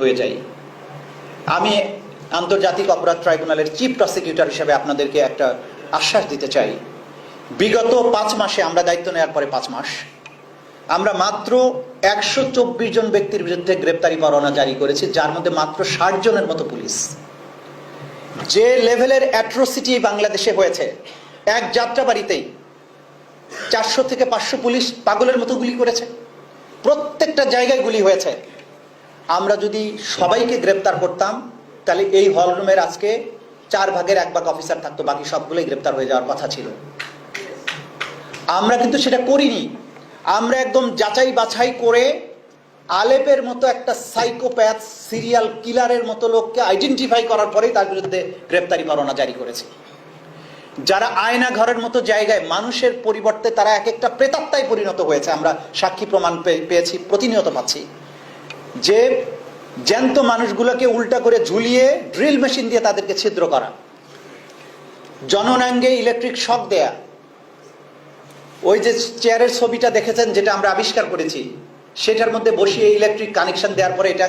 হয়ে যাই। আমি আন্তর্জাতিক অপরাধ ট্রাইব্যুনালের চিফ প্রসিকিউটর হিসেবে আপনাদেরকে একটা আশ্বাস দিতে চাই, বিগত 5 মাসে, আমরা দায়িত্ব নেওয়ার পরে 5 মাস, আমরা মাত্র 124 জন ব্যক্তির বিরুদ্ধে গ্রেপ্তারি পরোয়ানা জারি করেছি, যার মধ্যে মাত্র 60 জনের মতো পুলিশ। যে লেভেলের অ্যাট্রোসিটি বাংলাদেশে হয়েছে, এক যাত্রাবাড়িতেই 400 থেকে 500 পুলিশ পাগলের মতো গুলি করেছে, প্রত্যেকটা জায়গায় গুলি হয়েছে। আমরা যদি সবাইকে গ্রেপ্তার করতাম তাহলে এই হলরুমের আজকে 4 ভাগের 1 ভাগ অফিসার থাকতো, বাকি সবগুলোই গ্রেপ্তার হয়ে যাওয়ার কথা ছিল। আমরা কিন্তু সেটা করিনি। আমরা একদম যাচাই বাছাই করে আলেপের মতো একটা সাইকোপ্যাথ সিরিয়াল কিলারের মতো লোককে আইডেন্টিফাই করার পরেই তার বিরুদ্ধে গ্রেপ্তারি পরোয়ানা জারি করেছি। যারা আয়না ঘরের মতো জায়গায় মানুষের পরিবর্তে তারা এক একটা প্রেতাত্মায় পরিণত হয়েছে, আমরা সাক্ষী প্রমাণ পেয়েছি, প্রতিনিয়ত পাচ্ছি, যে জ্যান্ত মানুষগুলোকে উল্টা করে ঝুলিয়ে ড্রিল মেশিন দিয়ে তাদেরকে ছিদ্র করা, জননাঙ্গে ইলেকট্রিক শক দেয়া। ওই যে চেয়ারের ছবিটা দেখেছেন, যেটা আমরা আবিষ্কার করেছি, সেটার মধ্যে বসিয়ে ইলেকট্রিক কানেকশন দেওয়ার পরে এটা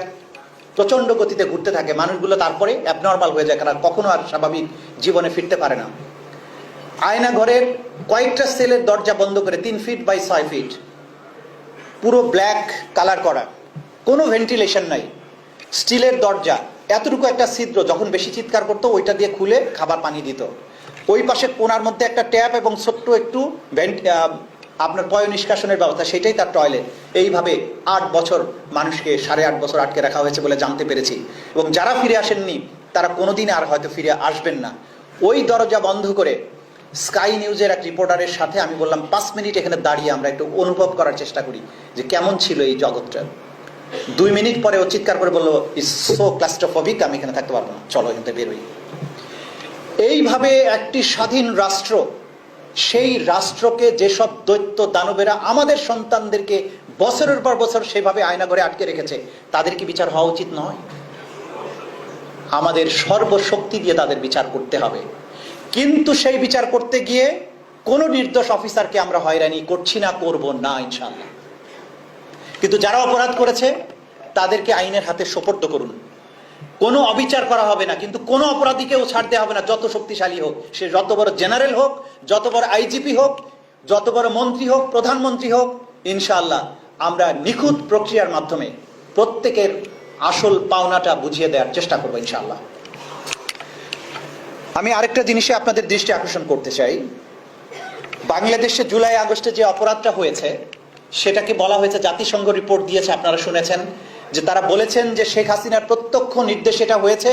প্রচন্ড গতিতে ঘুরতে থাকে, মানুষগুলো তারপরে অ্যাবনর্মাল হয়ে যায়, কারণ কখনো আর স্বাভাবিক জীবনে ফিরতে পারে না। আয়না ঘরের কয়েকটা সেলের দরজা বন্ধ করে 3 ফিট বাই 6 ফিট, পুরো ব্ল্যাক কালার করা, কোনো ভেন্টিলেশন নাই, স্টিলের দরজা, এতটুকু একটা ছিদ্র, যখন বেশি চিৎকার করতো ওইটা দিয়ে খুলে খাবার পানি দিত। ওই পাশে কোনার মধ্যে একটা ট্যাপ এবং ছোট্ট একটু আপনার পয় নিষ্কাশনের ব্যবস্থা, সেটাই তার টয়লেট। এইভাবে 8 বছর মানুষকে 8.5 বছর আটকে রাখা হয়েছে বলে জানতে পেরেছি, এবং যারা ফিরে আসেননি তারা কোনোদিন আর হয়তো ফিরে আসবেন না। ওই দরজা বন্ধ করে স্কাই নিউজের এক রিপোর্টারের সাথে আমি বললাম 5 মিনিট এখানে দাঁড়িয়ে আমরা একটু অনুভব করার চেষ্টা করি যে কেমন ছিল এই জগৎটা। 2 মিনিট পরে ও চিৎকার করে বললো, ইটস সো ক্লাস্ট্রোফোবিক, আমি এখানে থাকতে পারবো না, চলো এখান থেকে বেরোই। এইভাবে একটি স্বাধীন রাষ্ট্র, সেই রাষ্ট্রকে যেসব দৈত্য দানবেরা আমাদের সন্তানদেরকে বছরের পর বছর সেভাবে আয়না ঘরে আটকে রেখেছে, তাদের কি বিচার হওয়া উচিত নয়? আমাদের সর্বশক্তি দিয়ে তাদের বিচার করতে হবে, কিন্তু সেই বিচার করতে গিয়ে কোনো নির্দোষ অফিসারকে আমরা হয়রানি করছি না, করব না ইনশাআল্লাহ। কিন্তু যারা অপরাধ করেছে তাদেরকে আইনের হাতে সোপর্দ করুন। কোনো অবিচার করা হবে না, কিন্তু কোনো অপরাধীকেও ছাড় দেওয়া হবে না, যত শক্তিশালী হোক, সে যত বড় জেনারেল হোক, যত বড় আইজিপি হোক, যত বড় মন্ত্রী হোক, প্রধানমন্ত্রী হোক। ইনশাআল্লাহ আমরা নিখুঁত প্রক্রিয়ার মাধ্যমে প্রত্যেকের আসল পাওনাটা বুঝিয়ে দেওয়ার চেষ্টা করবো ইনশাআল্লাহ। আমি আরেকটা জিনিসে আপনাদের দৃষ্টি আকর্ষণ করতে চাই। বাংলাদেশে জুলাই আগস্টে যে অপরাধটা হয়েছে, সেটাকে বলা হয়েছে, জাতিসংঘ রিপোর্ট দিয়েছে, আপনারা শুনেছেন, যে তারা বলেছেন যে শেখ হাসিনার প্রত্যক্ষ নির্দেশে এটা হয়েছে,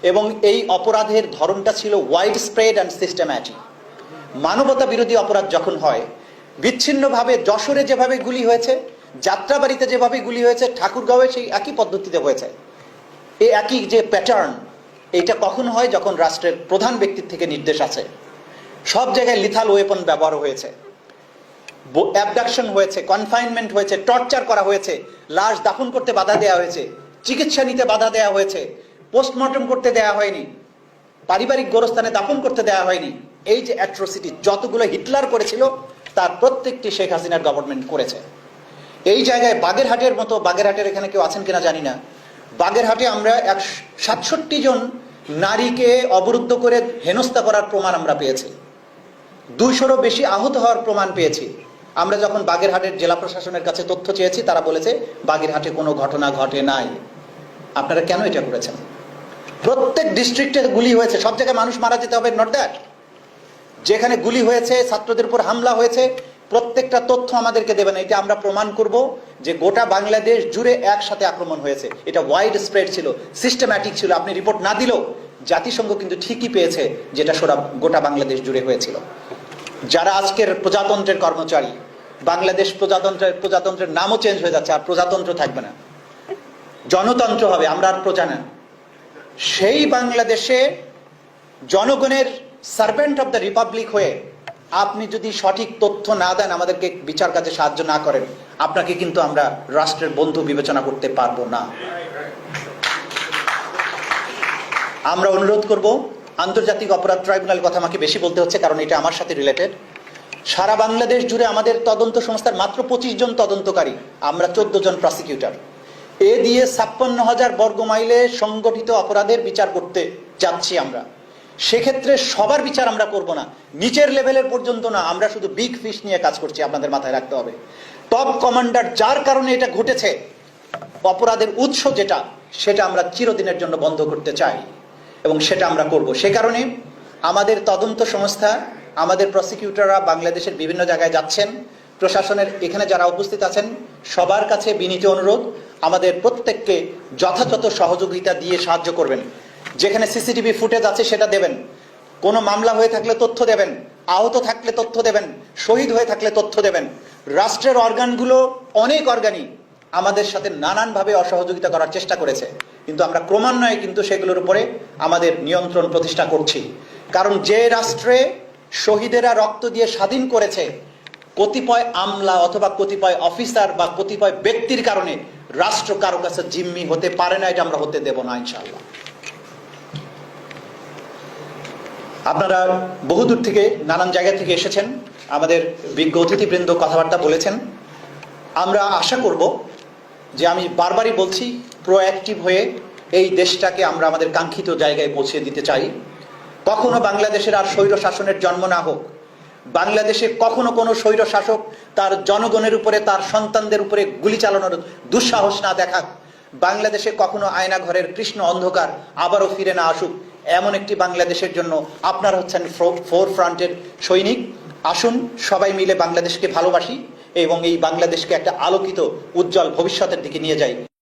এবং এই অপরাধের ধরনটা ছিল ওয়াইড স্প্রেড অ্যান্ড সিস্টেম্যাটিক। মানবতা বিরোধী অপরাধ যখন হয়, বিচ্ছিন্নভাবে যশোরে যেভাবে গুলি হয়েছে, যাত্রাবাড়িতে যেভাবে গুলি হয়েছে, ঠাকুরগাঁওয়ে সেই একই পদ্ধতিতে হয়েছে, এই একই যে প্যাটার্ন, এইটা কখন হয়? যখন রাষ্ট্রের প্রধান ব্যক্তির থেকে নির্দেশ আছে। সব জায়গায় লিথাল ওয়েপন ব্যবহার হয়েছে, অ্যাবডাকশন হয়েছে, কনফাইনমেন্ট হয়েছে, টর্চার করা হয়েছে, লাশ দাফন করতে বাধা দেওয়া হয়েছে, চিকিৎসা নিতে বাধা দেওয়া হয়েছে, পোস্টমর্টম করতে দেওয়া হয়নি, পারিবারিক গোরস্থানে দাফন করতে দেওয়া হয়নি। এই যে অ্যাট্রোসিটি যতগুলো হিটলার করেছিল, তার প্রত্যেকটি শেখ হাসিনার গভর্নমেন্ট করেছে। এই জায়গায় বাগেরহাটের মতো, বাগেরহাটের এখানে কেউ আছেন কিনা জানি না, বাগেরহাটে আমরা 67 জন নারীকে অবরুদ্ধ করে হেনস্থা করার প্রমাণ আমরা পেয়েছি, 200-রও বেশি আহত হওয়ার প্রমাণ পেয়েছি। আমরা যখন বাগেরহাটের জেলা প্রশাসনের কাছে তথ্য চেয়েছি, তারা বলেছে বাগেরহাটে কোনো ঘটনা ঘটে নাই। আপনারা কেন এটা করেছেন? প্রত্যেক ডিস্ট্রিক্টে গুলি হয়েছে, সব জায়গায় মানুষ মারা যেতে হবে, নট দ্যাট। যেখানে গুলি হয়েছে, ছাত্রদের উপর হামলা হয়েছে, প্রত্যেকটা তথ্য আমাদেরকে দেবেন। এটা আমরা প্রমাণ করব যে গোটা বাংলাদেশ জুড়ে একসাথে আক্রমণ হয়েছে, এটা ওয়াইড স্প্রেড ছিল, সিস্টেম্যাটিক ছিল। আপনি রিপোর্ট না দিলেও জাতিসংঘ কিন্তু ঠিকই পেয়েছে যেটা গোটা বাংলাদেশ জুড়ে হয়েছিল। যারা আজকের প্রজাতন্ত্রের কর্মচারী, বাংলাদেশ প্রজাতন্ত্রের নামও চেঞ্জ হয়ে যাচ্ছে, আর প্রজাতন্ত্র থাকবে না, জনতন্ত্র হবে, আমরা আর প্রজা না। সেই বাংলাদেশে জনগণের সার্ভেন্ট অফ দ্য রিপাবলিক হয়ে আপনি যদি সঠিক তথ্য না দেন, আমাদেরকে বিচার কাজে সাহায্য না করেন, আপনাকে কিন্তু আমরা রাষ্ট্রের বন্ধু বিবেচনা করতে পারবো না। আমরা অনুরোধ করব, আন্তর্জাতিক অপরাধ ট্রাইব্যুনাল কথা আমাকে বেশি বলতে হচ্ছে কারণ এটা আমার সাথে রিলেটেড। সারা বাংলাদেশ জুড়ে আমাদের তদন্ত সংস্থার মাত্র 25 জন তদন্তকারী, আমরা 14 জন প্রসিকিউটর। এ দিয়ে 56,000 বর্গ মাইলে সংগঠিত অপরাধের বিচার করতে যাচ্ছি আমরা। সেক্ষেত্রে সবার বিচার আমরা করব না, নিচের লেভেলের পর্যন্ত না, আমরা শুধু বিগ ফিশ নিয়ে কাজ করছি, আপনাদের মাথায় রাখতে হবে। টপ কমান্ডার যার কারণে এটা ঘটেছে, অপরাধের উৎস যেটা, সেটা আমরা চিরদিনের জন্য বন্ধ করতে চাই এবং সেটা আমরা করব। সে কারণে আমাদের তদন্ত সংস্থা, আমাদের প্রসিকিউটররা বাংলাদেশের বিভিন্ন জায়গায় যাচ্ছেন। প্রশাসনের এখানে যারা উপস্থিত আছেন সবার কাছে বিনীত অনুরোধ, আমাদের প্রত্যেককে যথাযথ সহযোগিতা দিয়ে সাহায্য করবেন। যেখানে সিসিটিভি ফুটেজ আছে সেটা দেবেন, কোনো মামলা হয়ে থাকলে তথ্য দেবেন, আহত থাকলে তথ্য দেবেন, শহীদ হয়ে থাকলে তথ্য দেবেন। রাষ্ট্রের অর্গানগুলো, অনেক অর্গানই আমাদের সাথে নানানভাবে অসহযোগিতা করার চেষ্টা করেছে, কিন্তু আমরা ক্রমান্বয়ে কিন্তু সেগুলোর উপরে আমাদের নিয়ন্ত্রণ প্রতিষ্ঠা করছি। কারণ যে রাষ্ট্রে শহীদেরা রক্ত দিয়ে স্বাধীন করেছে, কতিপয় আমলা অথবা কতিপয় অফিসার বা কতিপয় ব্যক্তির কারণে রাষ্ট্র কারো কাছে জিম্মি হতে পারে না, এটা আমরা হতে দেব না ইনশাআল্লাহ। আপনারা বহুদূর থেকে, নানান জায়গা থেকে এসেছেন, আমাদের বিজ্ঞ অতিথিবৃন্দ কথাবার্তা বলেছেন। আমরা আশা করব যে, আমি বারবারই বলছি, প্রোঅ্যাক্টিভ হয়ে এই দেশটাকে আমরা আমাদের কাঙ্ক্ষিত জায়গায় পৌঁছে দিতে চাই। কখনো বাংলাদেশের আর স্বৈর শাসনের জন্ম না হোক, বাংলাদেশে কখনো কোনো স্বৈর শাসক তার জনগণের উপরে, তার সন্তানদের উপরে গুলি চালানোর দুঃসাহস না দেখাক, বাংলাদেশে কখনো আয়না ঘরের কৃষ্ণ অন্ধকার আবারও ফিরে না আসুক, এমন একটি বাংলাদেশের জন্য আপনারা হচ্ছেন ফোর ফ্রন্টের সৈনিক। আসুন সবাই মিলে বাংলাদেশকে ভালোবাসি এবং এই বাংলাদেশকে একটা আলোকিত উজ্জ্বল ভবিষ্যতের দিকে নিয়ে যাই।